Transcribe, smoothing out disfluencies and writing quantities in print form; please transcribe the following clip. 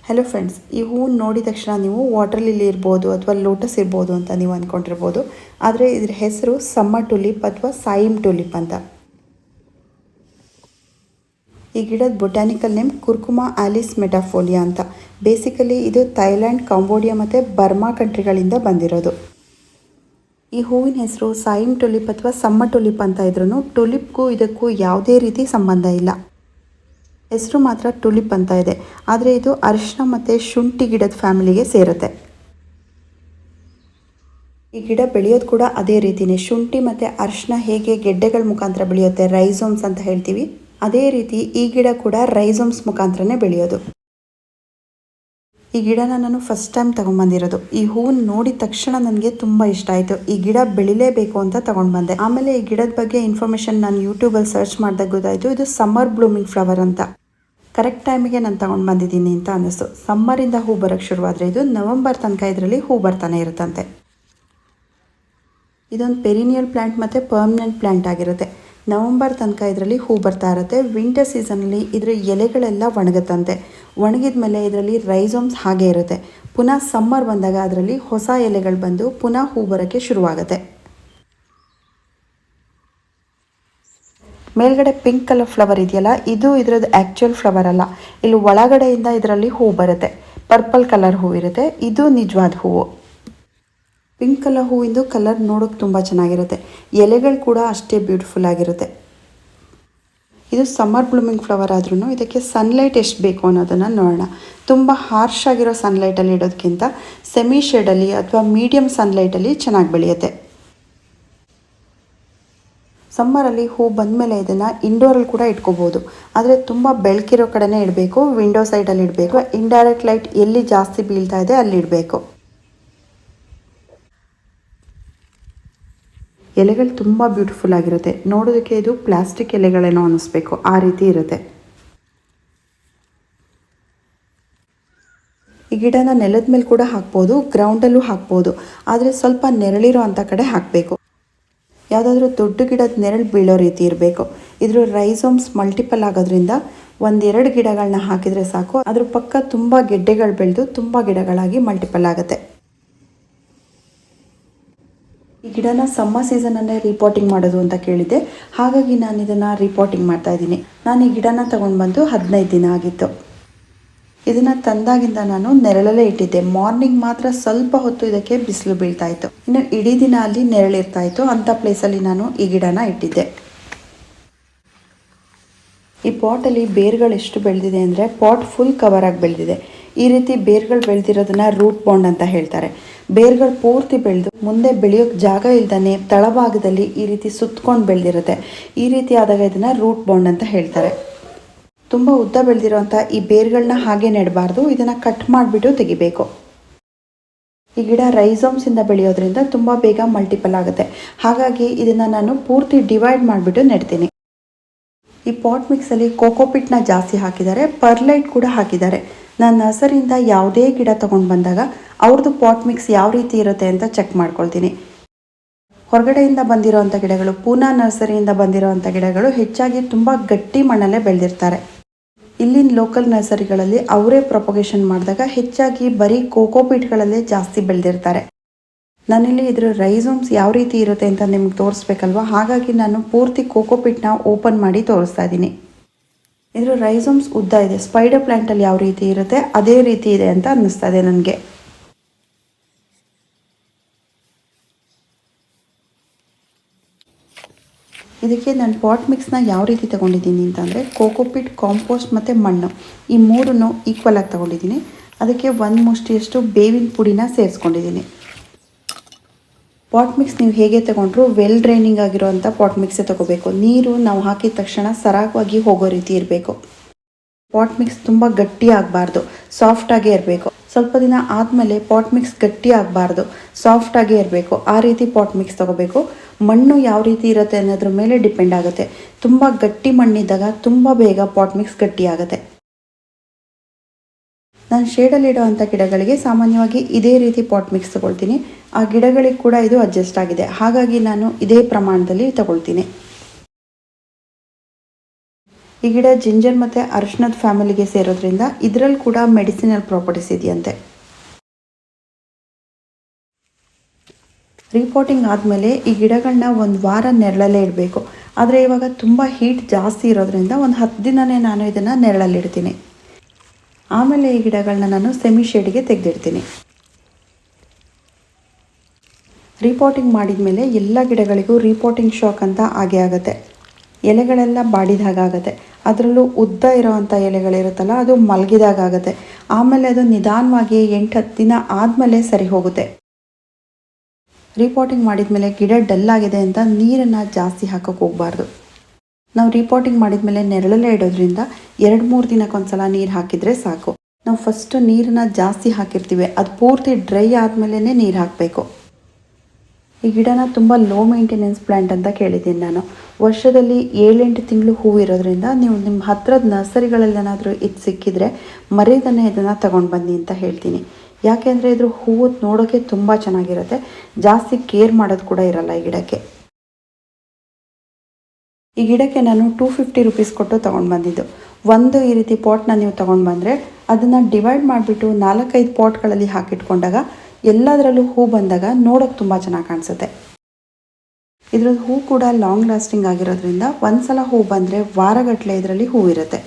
Hello friends, ಈ ಹೂವು ನೋಡಿದ ತಕ್ಷಣ ನೀವು ವಾಟರ್ ಲಿಲಿ ಇರ್ಬೋದು ಅಥವಾ ಲೋಟಸ್ ಇರ್ಬೋದು ಅಂತ ನೀವು ಅಂದ್ಕೊಂಡಿರ್ಬೋದು. ಆದರೆ ಇದ್ರ ಹೆಸರು ಸಮ್ಮರ್ ಟುಲಿಪ್ ಅಥವಾ ಸಾಯಿಮ್ ಟುಲಿಪ್ ಅಂತ. ಈ ಗಿಡದ ಬೊಟ್ಯಾನಿಕಲ್ ನೇಮ್ ಕುರ್ಕುಮಾ ಆಲಿಸ್ ಮೆಟಾಫೋಲಿಯಾ ಅಂತ. ಬೇಸಿಕಲಿ ಇದು ಥೈಲ್ಯಾಂಡ್, ಕಾಂಬೋಡಿಯಾ ಮತ್ತು ಬರ್ಮಾ ಕಂಟ್ರಿಗಳಿಂದ ಬಂದಿರೋದು. ಈ ಹೂವಿನ ಹೆಸರು ಸಾಯಿಮ್ ಟುಲಿಪ್ ಅಥವಾ ಸಮ್ಮರ್ ಟುಲಿಪ್ ಅಂತ ಇದ್ರೂ ಟುಲಿಪ್ಗೂ ಇದಕ್ಕೂ ಯಾವುದೇ ರೀತಿ ಸಂಬಂಧ ಇಲ್ಲ. ಹೆಸರು ಮಾತ್ರ ಟುಲಿಪ್ ಅಂತ ಇದೆ. ಆದರೆ ಇದು ಅರಿಶಿನ ಮತ್ತು ಶುಂಠಿ ಗಿಡದ ಫ್ಯಾಮಿಲಿಗೆ ಸೇರುತ್ತೆ. ಈ ಗಿಡ ಬೆಳೆಯೋದು ಕೂಡ ಅದೇ ರೀತಿಯೇ. ಶುಂಠಿ ಮತ್ತು ಅರಿಶಿನ ಹೇಗೆ ಗೆಡ್ಡೆಗಳ ಮುಖಾಂತರ ಬೆಳೆಯುತ್ತೆ, ರೈಸೋಮ್ಸ್ ಅಂತ ಹೇಳ್ತೀವಿ, ಅದೇ ರೀತಿ ಈ ಗಿಡ ಕೂಡ ರೈಸೋಮ್ಸ್ ಮುಖಾಂತರನೇ ಬೆಳೆಯೋದು. ಈ ಗಿಡನ ನಾನು ಫಸ್ಟ್ ಟೈಮ್ ತೊಗೊಂಡ್ಬಂದಿರೋದು. ಈ ಹೂವನ್ನು ನೋಡಿದ ತಕ್ಷಣ ನನಗೆ ತುಂಬ ಇಷ್ಟ ಆಯಿತು. ಈ ಗಿಡ ಬೆಳಿಲೇಬೇಕು ಅಂತ ತೊಗೊಂಡು ಬಂದೆ. ಆಮೇಲೆ ಈ ಗಿಡದ ಬಗ್ಗೆ ಇನ್ಫಾರ್ಮೇಷನ್ ನಾನು ಯೂಟ್ಯೂಬಲ್ಲಿ ಸರ್ಚ್ ಮಾಡಿದಾಗ ಗೊತ್ತಾಯಿತು ಇದು ಸಮ್ಮರ್ ಬ್ಲೂಮಿಂಗ್ ಫ್ಲವರ್ ಅಂತ. ಕರೆಕ್ಟ್ ಟೈಮಿಗೆ ನಾನು ತೊಗೊಂಡು ಬಂದಿದ್ದೀನಿ ಅಂತ ಅನ್ನಿಸ್ತು. ಸಮ್ಮರಿಂದ ಹೂ ಬರೋಕ್ಕೆ ಶುರುವಾದರೆ ಇದು ನವಂಬರ್ ತನಕ ಇದರಲ್ಲಿ ಹೂ ಬರ್ತಾನೆ ಇರುತ್ತಂತೆ. ಇದೊಂದು ಪೆರಿನಿಯಲ್ ಪ್ಲ್ಯಾಂಟ್ ಮತ್ತು ಪರ್ಮನೆಂಟ್ ಪ್ಲ್ಯಾಂಟ್ ಆಗಿರುತ್ತೆ. ನವಂಬರ್ ತನಕ ಇದರಲ್ಲಿ ಹೂ ಬರ್ತಾ ಇರುತ್ತೆ. ವಿಂಟರ್ ಸೀಸನಲ್ಲಿ ಇದರ ಎಲೆಗಳೆಲ್ಲ ಒಣಗುತ್ತಂತೆ. ಒಣಗಿದ ಮೇಲೆ ಇದರಲ್ಲಿ ರೈಸೋಮ್ಸ್ ಹಾಗೆ ಇರುತ್ತೆ. ಪುನಃ ಸಮ್ಮರ್ ಬಂದಾಗ ಅದರಲ್ಲಿ ಹೊಸ ಎಲೆಗಳು ಬಂದು ಪುನಃ ಹೂ ಬರೋಕ್ಕೆ ಶುರುವಾಗುತ್ತೆ. ಮೇಲ್ಗಡೆ ಪಿಂಕ್ ಕಲರ್ ಫ್ಲವರ್ ಇದೆಯಲ್ಲ, ಇದು ಇದರದ್ದು ಆ್ಯಕ್ಚುಯಲ್ ಫ್ಲವರ್ ಅಲ್ಲ. ಇಲ್ಲಿ ಒಳಗಡೆಯಿಂದ ಇದರಲ್ಲಿ ಹೂ ಬರುತ್ತೆ. ಪರ್ಪಲ್ ಕಲರ್ ಹೂ ಇರುತ್ತೆ. ಇದು ನಿಜವಾದ ಹೂವು. ಪಿಂಕ್ ಕಲರ್ ಹೂವಿಂದು ಕಲರ್ ನೋಡೋಕೆ ತುಂಬ ಚೆನ್ನಾಗಿರುತ್ತೆ. ಎಲೆಗಳು ಕೂಡ ಅಷ್ಟೇ ಬ್ಯೂಟಿಫುಲ್ ಆಗಿರುತ್ತೆ. ಇದು ಸಮ್ಮರ್ ಬ್ಲೂಮಿಂಗ್ ಫ್ಲವರ್ ಆದ್ರೂ ಇದಕ್ಕೆ ಸನ್ಲೈಟ್ ಎಷ್ಟು ಬೇಕು ಅನ್ನೋದನ್ನು ನೋಡೋಣ. ತುಂಬ ಹಾರ್ಶ್ ಆಗಿರೋ ಸನ್ಲೈಟಲ್ಲಿ ಇಡೋದಕ್ಕಿಂತ ಸೆಮಿ ಶೇಡಲ್ಲಿ ಅಥವಾ ಮೀಡಿಯಮ್ ಸನ್ಲೈಟಲ್ಲಿ ಚೆನ್ನಾಗಿ ಬೆಳೆಯುತ್ತೆ. ಸಮ್ಮರಲ್ಲಿ ಹೂ ಬಂದಮೇಲೆ ಇದನ್ನು ಇಂಡೋರಲ್ಲಿ ಕೂಡ ಇಟ್ಕೋಬೋದು. ಆದರೆ ತುಂಬ ಬೆಳಕಿರೋ ಕಡೆನೇ ಇಡಬೇಕು, ವಿಂಡೋ ಸೈಡಲ್ಲಿ ಇಡಬೇಕು. ಇಂಡೈರೆಕ್ಟ್ ಲೈಟ್ ಎಲ್ಲಿ ಜಾಸ್ತಿ ಬೀಳ್ತಾ ಇದೆ ಅಲ್ಲಿ ಇಡಬೇಕು. ಎಲೆಗಳು ತುಂಬ ಬ್ಯೂಟಿಫುಲ್ ಆಗಿರುತ್ತೆ. ನೋಡೋದಕ್ಕೆ ಇದು ಪ್ಲಾಸ್ಟಿಕ್ ಎಲೆಗಳೇನೋ ಅನ್ನಿಸ್ಬೇಕು, ಆ ರೀತಿ ಇರುತ್ತೆ. ಈ ಗಿಡನ ನೆಲದ ಮೇಲೆ ಕೂಡ ಹಾಕ್ಬೋದು, ಗ್ರೌಂಡಲ್ಲೂ ಹಾಕ್ಬೋದು. ಆದರೆ ಸ್ವಲ್ಪ ನೆರಳಿರೋ ಅಂಥ ಕಡೆ ಹಾಕಬೇಕು. ಯಾವುದಾದ್ರೂ ದೊಡ್ಡ ಗಿಡದ ನೆರಳು ಬೀಳೋ ರೀತಿ ಇರಬೇಕು. ಇದ್ರ ರೈಸೋಮ್ಸ್ ಮಲ್ಟಿಪಲ್ ಆಗೋದ್ರಿಂದ ಒಂದೆರಡು ಗಿಡಗಳನ್ನ ಹಾಕಿದರೆ ಸಾಕು. ಅದ್ರ ಪಕ್ಕ ತುಂಬ ಗೆಡ್ಡೆಗಳು ಬೆಳೆದು ತುಂಬ ಗಿಡಗಳಾಗಿ ಮಲ್ಟಿಪಲ್ ಆಗುತ್ತೆ. ಈ ಗಿಡನ ಸಮ್ಮರ್ ಸೀಸನಲ್ಲೇ ರಿಪೋರ್ಟಿಂಗ್ ಮಾಡೋದು ಅಂತ ಕೇಳಿದ್ದೆ. ಹಾಗಾಗಿ ನಾನು ಇದನ್ನು ರಿಪೋರ್ಟಿಂಗ್ ಮಾಡ್ತಾಯಿದ್ದೀನಿ. ನಾನು ಈ ಗಿಡನ ತೊಗೊಂಡು ಬಂದು 15 ದಿನ ಆಗಿತ್ತು. ಇದನ್ನು ತಂದಾಗಿಂದ ನಾನು ನೆರಳಲ್ಲೇ ಇಟ್ಟಿದ್ದೆ. ಮಾರ್ನಿಂಗ್ ಮಾತ್ರ ಸ್ವಲ್ಪ ಹೊತ್ತು ಇದಕ್ಕೆ ಬಿಸಿಲು ಬೀಳ್ತಾ ಇತ್ತು. ಇನ್ನು ಇಡೀ ದಿನ ಅಲ್ಲಿ ನೆರಳಿರ್ತಾ ಇತ್ತು. ಅಂಥ ಪ್ಲೇಸಲ್ಲಿ ನಾನು ಈ ಗಿಡನ ಇಟ್ಟಿದ್ದೆ. ಈ ಪಾಟಲ್ಲಿ ಬೇರ್ಗಳು ಎಷ್ಟು ಬೆಳೆದಿದೆ ಅಂದರೆ ಪಾಟ್ ಫುಲ್ ಕವರ್ ಆಗಿ ಬೆಳೆದಿದೆ. ಈ ರೀತಿ ಬೇರ್ಗಳು ಬೆಳೆದಿರೋದನ್ನ ರೂಟ್ ಬಾಂಡ್ ಅಂತ ಹೇಳ್ತಾರೆ. ಬೇರ್ಗಳು ಪೂರ್ತಿ ಬೆಳೆದು ಮುಂದೆ ಬೆಳೆಯೋಕ್ಕೆ ಜಾಗ ಇಲ್ದಾನೆ ತಳಭಾಗದಲ್ಲಿ ಈ ರೀತಿ ಸುತ್ತಕೊಂಡು ಬೆಳೆದಿರುತ್ತೆ. ಈ ರೀತಿ ಆದಾಗ ಇದನ್ನು ರೂಟ್ ಬಾಂಡ್ ಅಂತ ಹೇಳ್ತಾರೆ. ತುಂಬ ಉದ್ದ ಬೆಳೆದಿರೋಂಥ ಈ ಬೇರ್ಗಳನ್ನ ಹಾಗೆ ನೆಡಬಾರ್ದು, ಇದನ್ನು ಕಟ್ ಮಾಡಿಬಿಟ್ಟು ತೆಗಿಬೇಕು. ಈ ಗಿಡ ರೈಸೋಮ್ಸಿಂದ ಬೆಳೆಯೋದ್ರಿಂದ ತುಂಬ ಬೇಗ ಮಲ್ಟಿಪಲ್ ಆಗುತ್ತೆ. ಹಾಗಾಗಿ ಇದನ್ನು ನಾನು ಪೂರ್ತಿ ಡಿವೈಡ್ ಮಾಡಿಬಿಟ್ಟು ನೆಡ್ತೀನಿ. ಈ ಪಾಟ್ ಮಿಕ್ಸಲ್ಲಿ ಕೋಕೋಪಿಟ್ನ ಜಾಸ್ತಿ ಹಾಕಿದ್ದಾರೆ, ಪರ್ಲೈಟ್ ಕೂಡ ಹಾಕಿದ್ದಾರೆ. ನಾನು ನರ್ಸರಿಯಿಂದ ಯಾವುದೇ ಗಿಡ ತೊಗೊಂಡು ಬಂದಾಗ ಅವ್ರದ್ದು ಪಾಟ್ ಮಿಕ್ಸ್ ಯಾವ ರೀತಿ ಇರುತ್ತೆ ಅಂತ ಚೆಕ್ ಮಾಡ್ಕೊಳ್ತೀನಿ. ಹೊರಗಡೆಯಿಂದ ಬಂದಿರೋವಂಥ ಗಿಡಗಳು, ಪೂನಾ ನರ್ಸರಿಯಿಂದ ಬಂದಿರೋವಂಥ ಗಿಡಗಳು ಹೆಚ್ಚಾಗಿ ತುಂಬ ಗಟ್ಟಿ ಮಣ್ಣಲ್ಲೇ ಬೆಳೆದಿರ್ತಾರೆ. ಇಲ್ಲಿನ ಲೋಕಲ್ ನರ್ಸರಿಗಳಲ್ಲಿ ಅವರೇ ಪ್ರೊಪಗೇಷನ್ ಮಾಡಿದಾಗ ಹೆಚ್ಚಾಗಿ ಬರೀ ಕೋಕೋಪಿಟ್ಗಳಲ್ಲೇ ಜಾಸ್ತಿ ಬೆಳೆದಿರ್ತಾರೆ. ನಾನಿಲ್ಲಿ ಇದರ ರೈಸೋಮ್ಸ್ ಯಾವ ರೀತಿ ಇರುತ್ತೆ ಅಂತ ನಿಮ್ಗೆ ತೋರಿಸ್ಬೇಕಲ್ವ, ಹಾಗಾಗಿ ನಾನು ಪೂರ್ತಿ ಕೋಕೋಪಿಟ್ನ ಓಪನ್ ಮಾಡಿ ತೋರಿಸ್ತಾ ಇದ್ದೀನಿ. ಇದರ ರೈಸೋಮ್ಸ್ ಉದ್ದ ಇದೆ. ಸ್ಪೈಡರ್ ಪ್ಲ್ಯಾಂಟಲ್ಲಿ ಯಾವ ರೀತಿ ಇರುತ್ತೆ ಅದೇ ರೀತಿ ಇದೆ ಅಂತ ಅನ್ನಿಸ್ತಾ ಇದೆ ನನಗೆ. ಇದಕ್ಕೆ ನಾನು ಪಾಟ್ ಮಿಕ್ಸ್ನ ಯಾವ ರೀತಿ ತೊಗೊಂಡಿದ್ದೀನಿ ಅಂತಂದರೆ ಕೋಕೋಪಿಟ್, ಕಾಂಪೋಸ್ಟ್ ಮತ್ತು ಮಣ್ಣು ಈ ಮೂರನ್ನು ಈಕ್ವಲ್ ಆಗಿ ತೊಗೊಂಡಿದ್ದೀನಿ. ಅದಕ್ಕೆ ಒಂದು ಮುಷ್ಟಿಯಷ್ಟು ಬೇವಿನ ಪುಡಿನ ಸೇರಿಸ್ಕೊಂಡಿದ್ದೀನಿ. ಪಾಟ್ ಮಿಕ್ಸ್ ನೀವು ಹೇಗೆ ತೊಗೊಂಡ್ರು ವೆಲ್ ಡ್ರೈನಿಂಗ್ ಆಗಿರೋವಂಥ ಪಾಟ್ ಮಿಕ್ಸೇ ತೊಗೋಬೇಕು. ನೀರು ನಾವು ಹಾಕಿದ ತಕ್ಷಣ ಸರಾಗವಾಗಿ ಹೋಗೋ ರೀತಿ ಇರಬೇಕು. ಪಾಟ್ ಮಿಕ್ಸ್ ತುಂಬ ಗಟ್ಟಿ ಆಗಬಾರ್ದು, ಸಾಫ್ಟಾಗೇ ಇರಬೇಕು. ಸ್ವಲ್ಪ ದಿನ ಆದಮೇಲೆ ಪಾಟ್ ಮಿಕ್ಸ್ ಗಟ್ಟಿ ಆಗಬಾರ್ದು, ಸಾಫ್ಟಾಗೇ ಇರಬೇಕು. ಆ ರೀತಿ ಪಾಟ್ ಮಿಕ್ಸ್ ತೊಗೋಬೇಕು. ಮಣ್ಣು ಯಾವ ರೀತಿ ಇರುತ್ತೆ ಅನ್ನೋದ್ರ ಮೇಲೆ ಡಿಪೆಂಡ್ ಆಗುತ್ತೆ. ತುಂಬ ಗಟ್ಟಿ ಮಣ್ಣಿದ್ದಾಗ ತುಂಬ ಬೇಗ ಪಾಟ್ ಮಿಕ್ಸ್ ಗಟ್ಟಿ ಆಗುತ್ತೆ. ನಾನು ಶೇಡಲ್ಲಿಡೋ ಅಂಥ ಗಿಡಗಳಿಗೆ ಸಾಮಾನ್ಯವಾಗಿ ಇದೇ ರೀತಿ ಪಾಟ್ ಮಿಕ್ಸ್ ತೊಗೊಳ್ತೀನಿ. ಆ ಗಿಡಗಳಿಗೆ ಕೂಡ ಇದು ಅಡ್ಜಸ್ಟ್ ಆಗಿದೆ. ಹಾಗಾಗಿ ನಾನು ಇದೇ ಪ್ರಮಾಣದಲ್ಲಿ ತಗೊಳ್ತೀನಿ. ಈ ಗಿಡ ಜಿಂಜರ್ ಮತ್ತು ಅರಿಶಿಣದ ಫ್ಯಾಮಿಲಿಗೆ ಸೇರೋದ್ರಿಂದ ಇದರಲ್ಲಿ ಕೂಡ ಮೆಡಿಸಿನಲ್ ಪ್ರಾಪರ್ಟೀಸ್ ಇದೆಯಂತೆ. ರೀಪಾಟಿಂಗ್ ಆದಮೇಲೆ ಈ ಗಿಡಗಳನ್ನ ಒಂದು ವಾರ ನೆರಳಲ್ಲೇ ಇಡಬೇಕು. ಆದರೆ ಇವಾಗ ತುಂಬ ಹೀಟ್ ಜಾಸ್ತಿ ಇರೋದ್ರಿಂದ ಒಂದು 10 ದಿನವೇ ನಾನು ಇದನ್ನು ನೆರಳಲ್ಲಿಡ್ತೀನಿ. ಆಮೇಲೆ ಈ ಗಿಡಗಳನ್ನ ನಾನು ಸೆಮಿ ಶೇಡಿಗೆ ತೆಗೆದಿಡ್ತೀನಿ. ರೀಪಾಟಿಂಗ್ ಮಾಡಿದ ಮೇಲೆ ಎಲ್ಲ ಗಿಡಗಳಿಗೂ ರೀಪಾಟಿಂಗ್ ಶಾಕ್ ಅಂತ ಆಗೇ ಆಗುತ್ತೆ. ಎಲೆಗಳೆಲ್ಲ ಬಾಡಿದ ಹಾಗಾಗುತ್ತೆ. ಅದರಲ್ಲೂ ಉದ್ದ ಇರೋವಂಥ ಎಲೆಗಳಿರುತ್ತಲ್ಲ, ಅದು ಮಲಗಿದಾಗ ಆಗುತ್ತೆ. ಆಮೇಲೆ ಅದು ನಿಧಾನವಾಗಿ 8-10 ದಿನ ಆದಮೇಲೆ ಸರಿ ಹೋಗುತ್ತೆ. ರೀಪಾಟಿಂಗ್ ಮಾಡಿದ ಮೇಲೆ ಗಿಡ ಡಲ್ ಆಗಿದೆ ಅಂತ ನೀರನ್ನು ಜಾಸ್ತಿ ಹಾಕೋಕ್ಕೆ ಹೋಗಬಾರ್ದು. ನಾವು ರೀಪಾಟಿಂಗ್ ಮಾಡಿದ ಮೇಲೆ ನೆರಳಲ್ಲೇ ಇಡೋದ್ರಿಂದ 2-3 ದಿನಕ್ಕೊಂದ್ಸಲ ನೀರು ಹಾಕಿದರೆ ಸಾಕು. ನಾವು ಫಸ್ಟು ನೀರನ್ನು ಜಾಸ್ತಿ ಹಾಕಿರ್ತೀವಿ, ಅದು ಪೂರ್ತಿ ಡ್ರೈ ಆದಮೇಲೆ ನೀರು ಹಾಕಬೇಕು. ಈ ಗಿಡನ ತುಂಬ ಲೋ ಮೇಂಟೆನೆನ್ಸ್ ಪ್ಲ್ಯಾಂಟ್ ಅಂತ ಕೇಳಿದ್ದೀನಿ ನಾನು. ವರ್ಷದಲ್ಲಿ 7-8 ತಿಂಗಳು ಹೂವು ಇರೋದ್ರಿಂದ ನೀವು ನಿಮ್ಮ ಹತ್ರದ ನರ್ಸರಿಗಳಲ್ಲೇನಾದರೂ ಇದು ಸಿಕ್ಕಿದರೆ ಮರೀದನ್ನೇ ಇದನ್ನು ತಗೊಂಡು ಬನ್ನಿ ಅಂತ ಹೇಳ್ತೀನಿ. ಯಾಕೆಂದರೆ ಇದ್ರ ಹೂವು ನೋಡೋಕ್ಕೆ ತುಂಬ ಚೆನ್ನಾಗಿರುತ್ತೆ. ಜಾಸ್ತಿ ಕೇರ್ ಮಾಡೋದು ಕೂಡ ಇರಲ್ಲ ಈ ಗಿಡಕ್ಕೆ. ಈ ಗಿಡಕ್ಕೆ ನಾನು 250 ರುಪೀಸ್ ಕೊಟ್ಟು ತೊಗೊಂಡು ಬಂದಿದ್ದು. ಒಂದು ಈ ರೀತಿ ಪಾಟ್ನ ನೀವು ತೊಗೊಂಡು ಬಂದರೆ ಅದನ್ನು ಡಿವೈಡ್ ಮಾಡಿಬಿಟ್ಟು 4-5 ಪಾಟ್ಗಳಲ್ಲಿ ಹಾಕಿಟ್ಕೊಂಡಾಗ ಎಲ್ಲದರಲ್ಲೂ ಹೂ ಬಂದಾಗ ನೋಡೋಕ್ಕೆ ತುಂಬ ಚೆನ್ನಾಗಿ ಕಾಣಿಸುತ್ತೆ. ಇದ್ರದ್ದು ಹೂ ಕೂಡ ಲಾಂಗ್ ಲಾಸ್ಟಿಂಗ್ ಆಗಿರೋದ್ರಿಂದ ಒಂದು ಸಲ ಹೂ ಬಂದರೆ ವಾರಗಟ್ಟಲೆ ಇದರಲ್ಲಿ ಹೂ ಇರುತ್ತೆ.